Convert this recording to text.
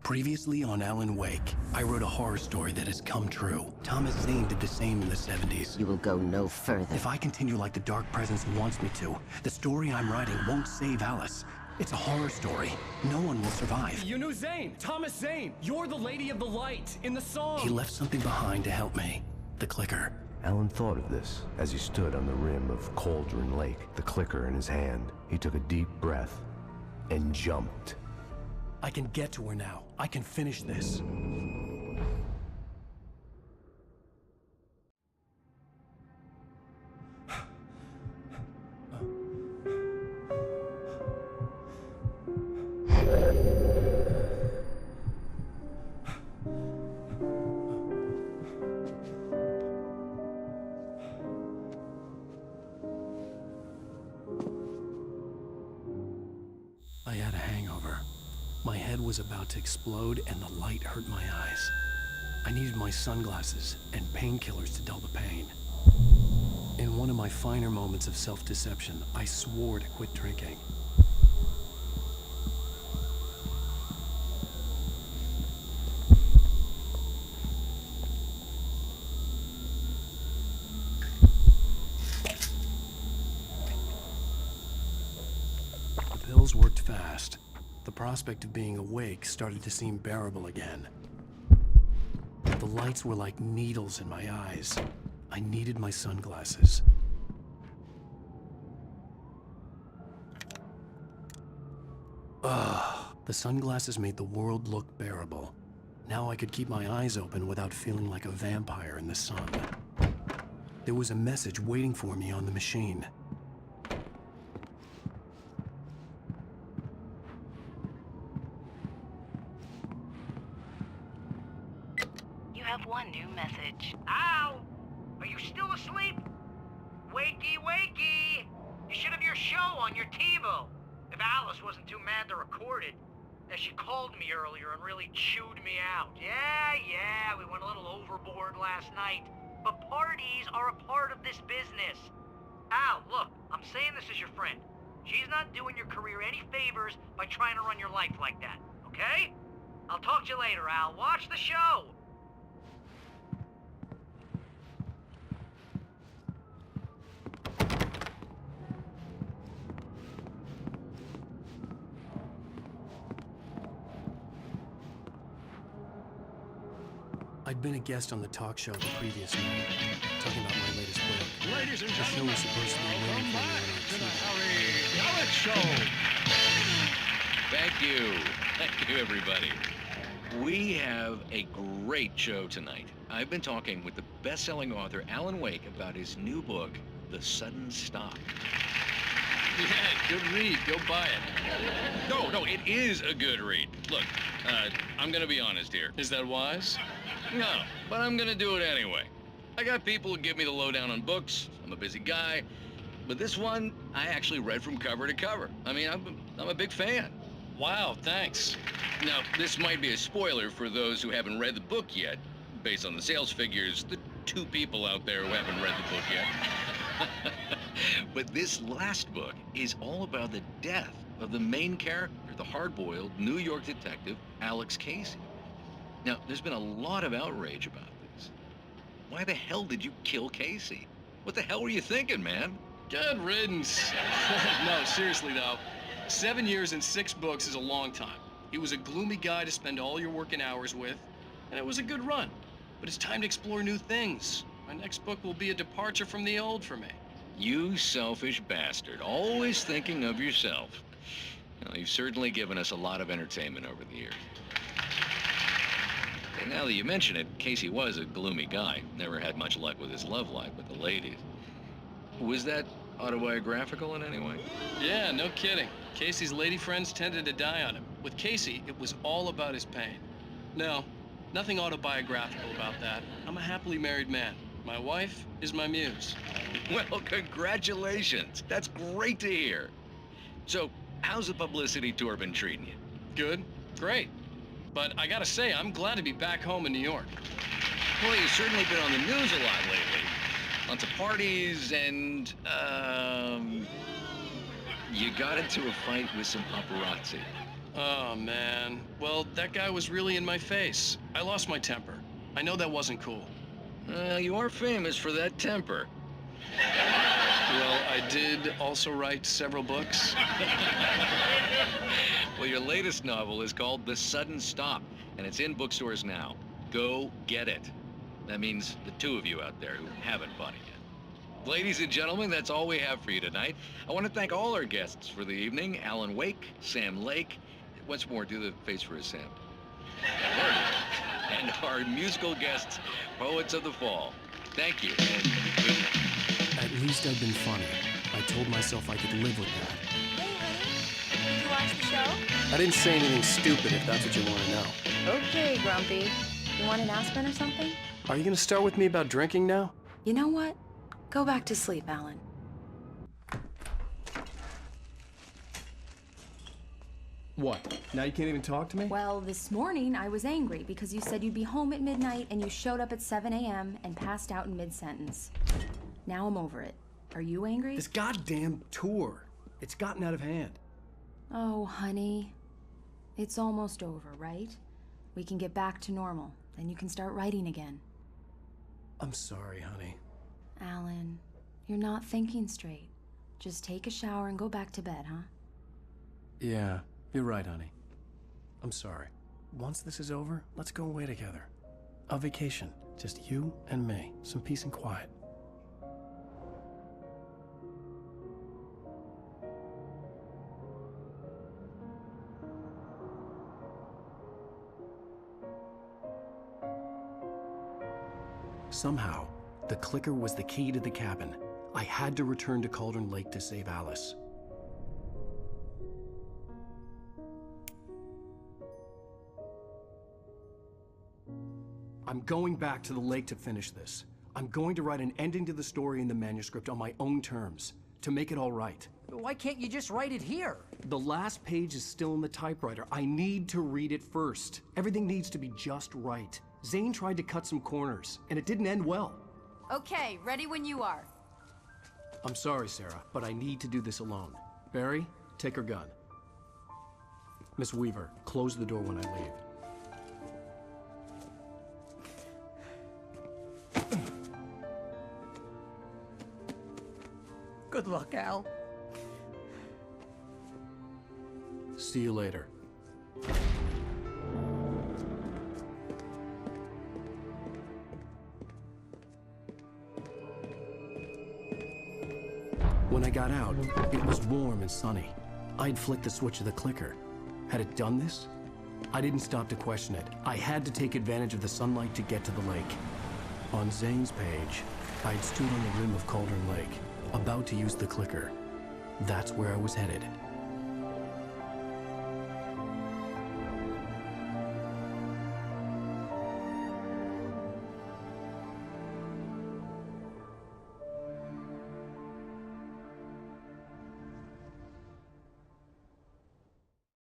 Previously on Alan Wake, I wrote a horror story that has come true. Thomas Zane did the same in the 70s. You will go no further. If I continue like the Dark Presence wants me to, the story I'm writing won't save Alice. It's a horror story. No one will survive. You knew Zane! Thomas Zane! You're the Lady of the Light in the song! He left something behind to help me. The clicker. Alan thought of this as he stood on the rim of Cauldron Lake, the clicker in his hand. He took a deep breath and jumped. I can get to her now. I can finish this. I had a hangover. My head was about to explode and the light hurt my eyes. I needed my sunglasses and painkillers to dull the pain. In one of my finer moments of self-deception, I swore to quit drinking. The pills worked fast. The prospect of being awake started to seem bearable again. The lights were like needles in my eyes. I needed my sunglasses. The sunglasses made the world look bearable. Now I could keep my eyes open without feeling like a vampire in the sun. There was a message waiting for me on the machine. One new message. Al! Are you still asleep? Wakey, wakey! You should have your show on your TiVo. If Alice wasn't too mad to record it. And she called me earlier and really chewed me out. Yeah, we went a little overboard last night. But parties are a part of this business. Al, look, I'm saying this as your friend. She's not doing your career any favors by trying to run your life like that, okay? I'll talk to you later, Al. Watch the show! I'd been a guest on the talk show the previous night, talking about my latest book. Ladies and The show gentlemen, was supposed to be welcome waiting for me back on to the TV. Harry Alex Show. Thank you. Thank you, everybody. We have a great show tonight. I've been talking with the best-selling author Alan Wake about his new book, The Sudden Stop. Yeah, good read. Go buy it. No, it is a good read. Look, I'm gonna be honest here. Is that wise? No, but I'm gonna do it anyway. I got people who give me the lowdown on books. I'm a busy guy. But this one, I actually read from cover to cover. I mean, I'm a big fan. Wow, thanks. Now, this might be a spoiler for those who haven't read the book yet. Based on the sales figures, the 2 people out there who haven't read the book yet. But this last book is all about the death of the main character, the hard-boiled New York detective, Alex Casey. Now, there's been a lot of outrage about this. Why the hell did you kill Casey? What the hell were you thinking, man? Good riddance. No, seriously though. 7 years and 6 books is a long time. He was a gloomy guy to spend all your working hours with, and it was a good run. But it's time to explore new things. My next book will be a departure from the old for me. You selfish bastard, always thinking of yourself. Well, you've certainly given us a lot of entertainment over the years. And now that you mention it, Casey was a gloomy guy. Never had much luck with his love life with the ladies. Was that autobiographical in any way? Yeah, no kidding. Casey's lady friends tended to die on him. With Casey, it was all about his pain. No, nothing autobiographical about that. I'm a happily married man. My wife is my muse. Well, congratulations. That's great to hear. So, how's the publicity tour been treating you? Good, great. But I gotta say, I'm glad to be back home in New York. Well, you've certainly been on the news a lot lately. Lots of parties and, you got into a fight with some paparazzi. Oh, man. Well, that guy was really in my face. I lost my temper. I know that wasn't cool. You are famous for that temper. Well, I did also write several books. Well, your latest novel is called The Sudden Stop, and it's in bookstores now. Go get it. That means the two of you out there who haven't bought it yet. Ladies and gentlemen, that's all we have for you tonight. I want to thank all our guests for the evening. Alan Wake, Sam Lake. Once more, do the face for a Sam. And our musical guests, Poets of the Fall. Thank you. And good night. At least I've been funny. I told myself I could live with that. Hey, honey. Did you watch the show? I didn't say anything stupid if that's what you want to know. Okay, Grumpy. You want an aspirin or something? Are you going to start with me about drinking now? You know what? Go back to sleep, Alan. What? Now you can't even talk to me? Well, this morning I was angry because you said you'd be home at midnight and you showed up at 7 a.m. and passed out in mid-sentence. Now I'm over it. Are you angry? This goddamn tour. It's gotten out of hand. Oh, honey. It's almost over, right? We can get back to normal. Then you can start writing again. I'm sorry, honey. Alan, you're not thinking straight. Just take a shower and go back to bed, huh? Yeah, you're right, honey. I'm sorry. Once this is over, let's go away together. A vacation. Just you and me. Some peace and quiet. Somehow, the clicker was the key to the cabin. I had to return to Cauldron Lake to save Alice. I'm going back to the lake to finish this. I'm going to write an ending to the story in the manuscript on my own terms, to make it all right. Why can't you just write it here? The last page is still in the typewriter. I need to read it first. Everything needs to be just right. Zane tried to cut some corners, and it didn't end well. Okay, ready when you are. I'm sorry, Sarah, but I need to do this alone. Barry, take her gun. Miss Weaver, close the door when I leave. Good luck, Al. See you later. When I got out, it was warm and sunny. I'd flicked the switch of the clicker. Had it done this? I didn't stop to question it. I had to take advantage of the sunlight to get to the lake. On Zane's page, I'd stood on the rim of Cauldron Lake, about to use the clicker. That's where I was headed.